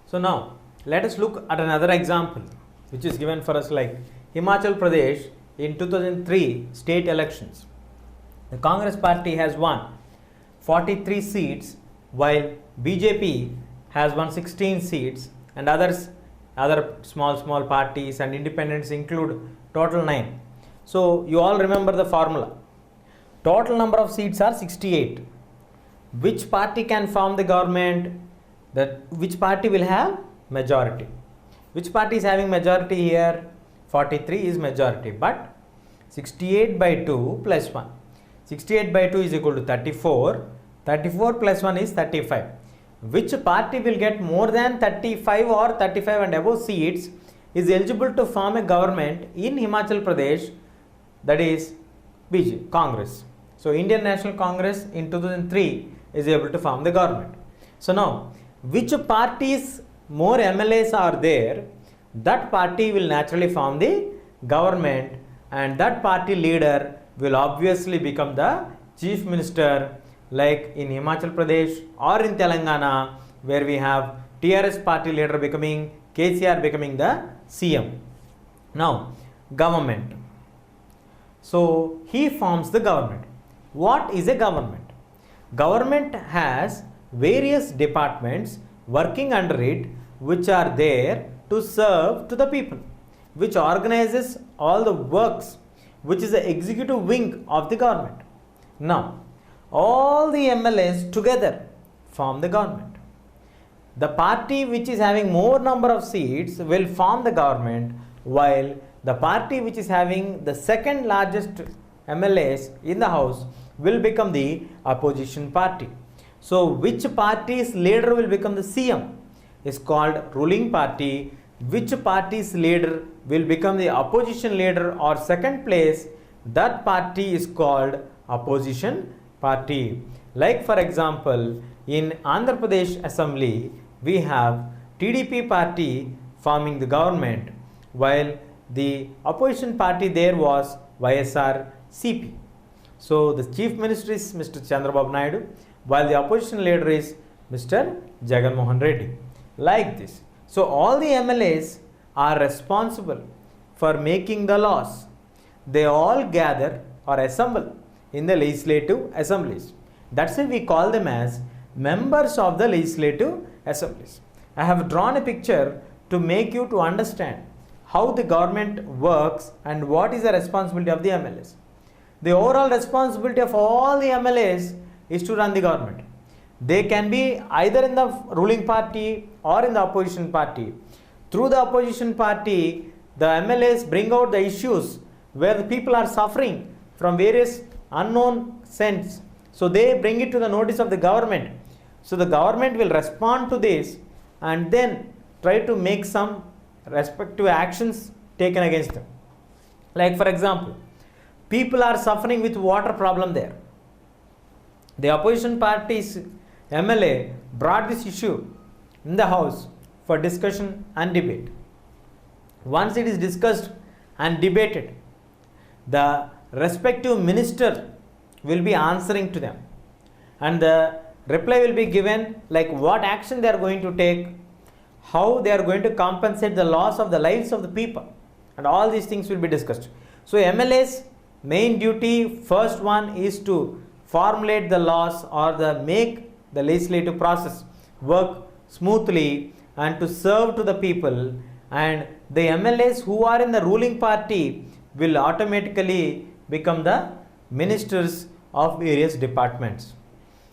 So now let us look at another example which is given for us, like Himachal Pradesh in 2003 state elections. The Congress party has won 43 seats while BJP has won 16 seats, and other small parties and independents include total 9. So you all remember the formula. Total number of seats are 68. Which party can form the government? Which party will have majority? Which party is having majority here? 43 is majority, but 68 by 2 plus 1. 68 by 2 is equal to 34. 34 plus 1 is 35. Which party will get more than 35 or 35 and above seats is eligible to form a government in Himachal Pradesh, that is BJP, Congress. So Indian National Congress in 2003 is able to form the government. So now, which parties more MLAs are there, that party will naturally form the government, and that party leader will obviously become the chief minister, like in Himachal Pradesh or in Telangana, where we have TRS party leader becoming KCR becoming the CM. Now, government. So he forms the government. What is a government? Government has various departments working under it which are there to serve to the people, which organizes all the works, which is the executive wing of the government. Now, all the MLAs together form the government. The party which is having more number of seats will form the government, while the party which is having the second largest MLAs in the house will become the opposition party. So which party's leader will become the CM is called ruling party. Which party's leader will become the opposition leader or second place, that party is called opposition party. Like for example, in Andhra Pradesh Assembly, we have TDP party forming the government, while the opposition party there was YSR CP. So the chief minister is Mr. Chandrababu Naidu, while the opposition leader is Mr. Jagan Mohan Reddy. Like this. So all the MLAs are responsible for making the laws. They all gather or assemble in the legislative assemblies. That's why we call them as members of the legislative assemblies. I have drawn a picture to make you to understand how the government works and what is the responsibility of the MLAs. The overall responsibility of all the MLAs is to run the government. They can be either in the ruling party or in the opposition party. Through the opposition party, the MLAs bring out the issues where the people are suffering from various unknown sense. So they bring it to the notice of the government. So the government will respond to this and then try to make some respective actions taken against them. Like for example, people are suffering with water problem there. The opposition party's MLA brought this issue in the house for discussion and debate. Once it is discussed and debated, the respective minister will be answering to them, and the reply will be given, like what action they are going to take, how they are going to compensate the loss of the lives of the people, and all these things will be discussed. So MLA's main duty, first one, is to formulate the laws or make the legislative process work smoothly and to serve to the people, and the MLAs who are in the ruling party will automatically become the ministers of various departments.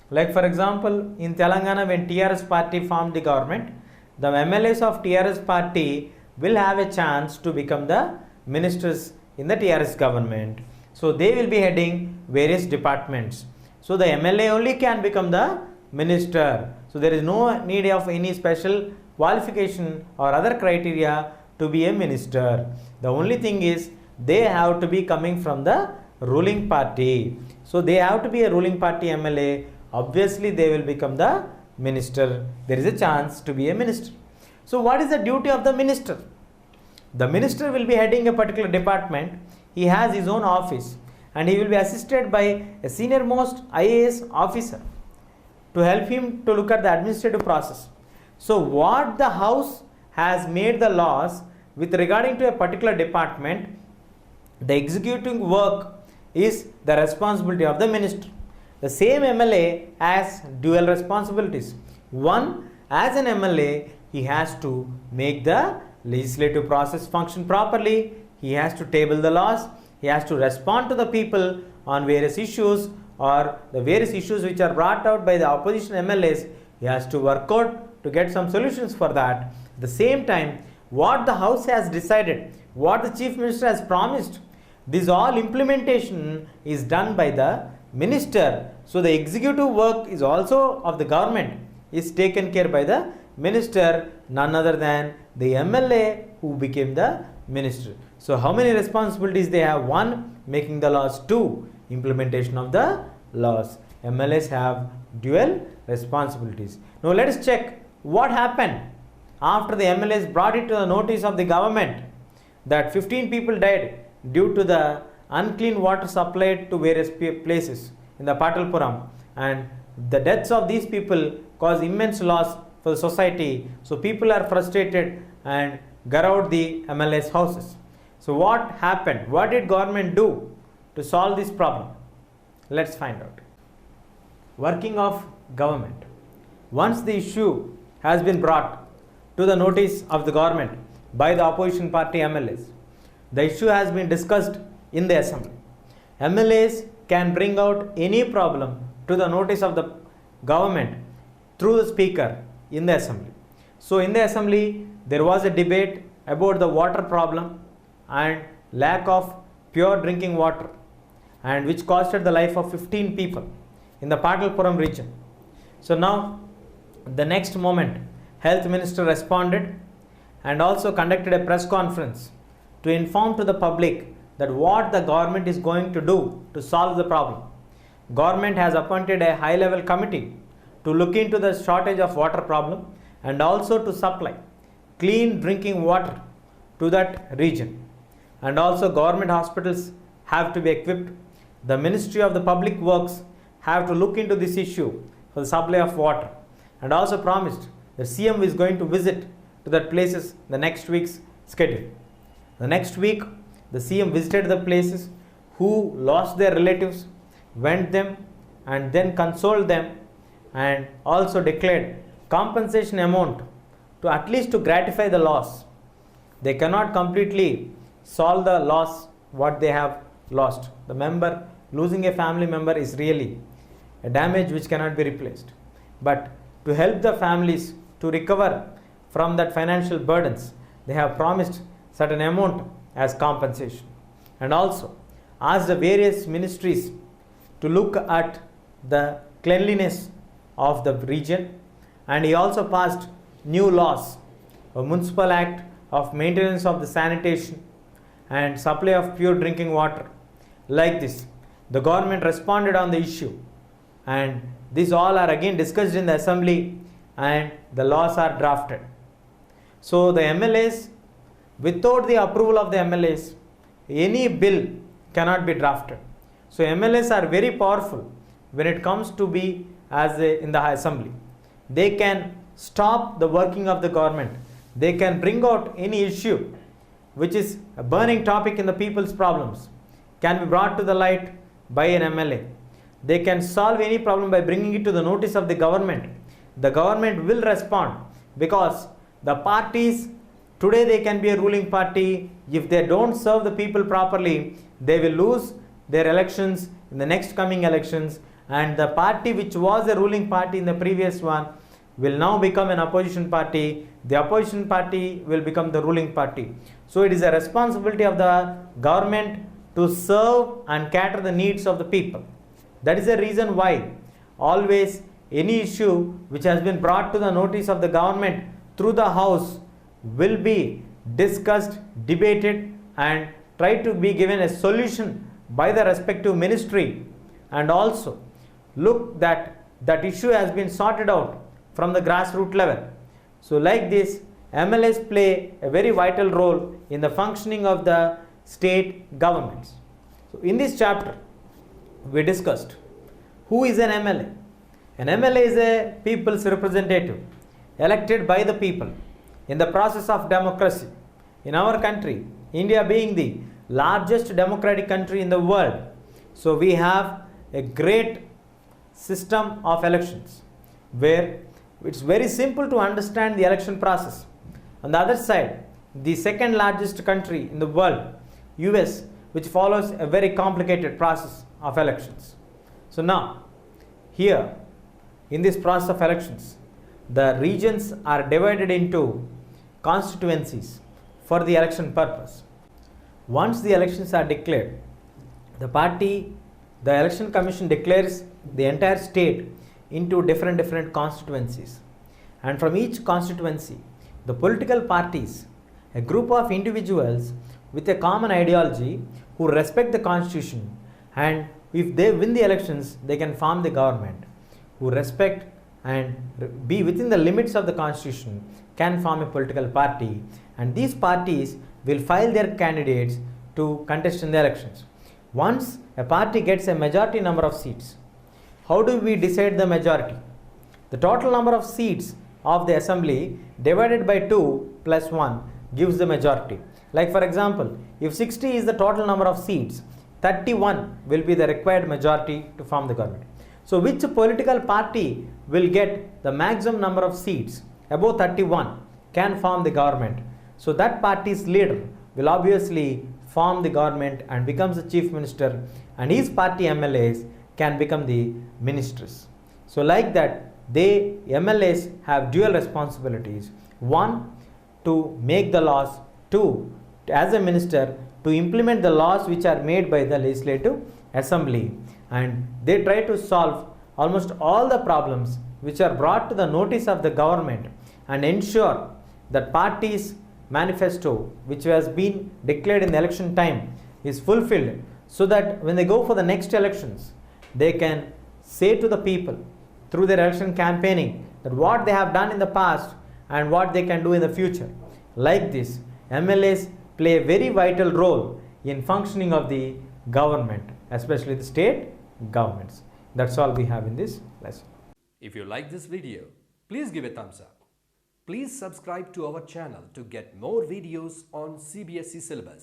Like for example, in Telangana, when TRS party formed the government, the MLAs of TRS party will have a chance to become the ministers in the TRS government. So they will be heading various departments. So the MLA only can become the minister. So there is no need of any special qualification or other criteria to be a minister. The only thing is they have to be coming from the ruling party. So they have to be a ruling party MLA. Obviously they will become the minister. There is a chance to be a minister. So what is the duty of the minister? The minister will be heading a particular department. He has his own office and he will be assisted by a senior most IAS officer to help him to look at the administrative process. So what the House has made the laws with regarding to a particular department, the executing work is the responsibility of the minister. The same MLA has dual responsibilities. One, as an MLA, he has to make the legislative process function properly. He has to table the laws. He has to respond to the people on various issues, or the various issues which are brought out by the opposition MLAs. He has to work out to get some solutions for that. At the same time, what the House has decided, what the Chief Minister has promised, this all implementation is done by the minister. So the executive work is also of the government is taken care by the minister, none other than the MLA who became the minister. So how many responsibilities they have? One, making the laws. Two, implementation of the laws. MLAs have dual responsibilities. Now let us check what happened after the MLAs brought it to the notice of the government that 15 people died due to the unclean water supplied to various places in the Patalpuram, and the deaths of these people cause immense loss for the society. So people are frustrated and garrowed the MLA's houses. So what happened? What did government do to solve this problem? Let's find out. Working of government. Once the issue has been brought to the notice of the government by the opposition party MLAs, the issue has been discussed in the assembly. MLAs can bring out any problem to the notice of the government through the speaker in the assembly. So in the assembly, there was a debate about the water problem and lack of pure drinking water, and which costed the life of 15 people in the Patalpuram region. So now the next moment, Health Minister responded and also conducted a press conference to inform to the public that what the government is going to do to solve the problem. Government has appointed a high level committee to look into the shortage of water problem and also to supply clean drinking water to that region. And also government hospitals have to be equipped. The Ministry of the Public Works have to look into this issue for the supply of water, and also promised the CM is going to visit to that places the next week's schedule. The next week, the CM visited the places who lost their relatives, went them and then consoled them, and also declared compensation amount to at least to gratify the loss. They cannot completely solve the loss what they have lost. The member losing a family member is really a damage which cannot be replaced. But to help the families to recover from that financial burdens, they have promised certain amount as compensation, and also asked the various ministries to look at the cleanliness of the region. And he also passed new laws, a municipal act of maintenance of the sanitation and supply of pure drinking water. Like this, the government responded on the issue, and these all are again discussed in the assembly and the laws are drafted. So the MLAs, without the approval of the MLAs, any bill cannot be drafted. So MLAs are very powerful when it comes to be in the assembly. They can stop the working of the government. They can bring out any issue which is a burning topic in the people's problems, can be brought to the light by an MLA. They can solve any problem by bringing it to the notice of the government. The government will respond, because the parties today, they can be a ruling party. If they don't serve the people properly, they will lose their elections in the next coming elections, and the party which was a ruling party in the previous one will now become an opposition party. The opposition party will become the ruling party. So it is a responsibility of the government to serve and cater the needs of the people. That is the reason why always any issue which has been brought to the notice of the government through the House will be discussed, debated, and try to be given a solution by the respective ministry, and also look that that issue has been sorted out from the grassroots level. So like this, MLAs play a very vital role in the functioning of the state governments. So in this chapter, we discussed who is an MLA. An MLA is a people's representative. elected by the people in the process of democracy. In our country, India being the largest democratic country in the world, so we have a great system of elections where it's very simple to understand the election process. On the other side, the second largest country in the world, US, which follows a very complicated process of elections. So now, here in this process of elections, the regions are divided into constituencies for the election purpose. Once the elections are declared, the election commission declares the entire state into different constituencies, and from each constituency the political parties, a group of individuals with a common ideology who respect the constitution, and if they win the elections they can form the government, who respect and be within the limits of the constitution can form a political party, and these parties will file their candidates to contest in the elections. Once a party gets a majority number of seats, how do we decide the majority? The total number of seats of the assembly divided by 2 plus 1 gives the majority. Like for example, if 60 is the total number of seats, 31 will be the required majority to form the government. So which political party will get the maximum number of seats above 31 can form the government. So that party's leader will obviously form the government and becomes the chief minister, and his party MLAs can become the ministers. So like that, they MLAs have dual responsibilities. One, to make the laws. Two, as a minister, to implement the laws which are made by the legislative assembly. And they try to solve almost all the problems which are brought to the notice of the government and ensure that party's manifesto which has been declared in the election time is fulfilled, so that when they go for the next elections, they can say to the people through their election campaigning that what they have done in the past and what they can do in the future. Like this, MLAs play a very vital role in functioning of the government, especially the state governments. That's all we have in this lesson. If you like this video, please give a thumbs up. Please subscribe to our channel to get more videos on CBSE syllabus.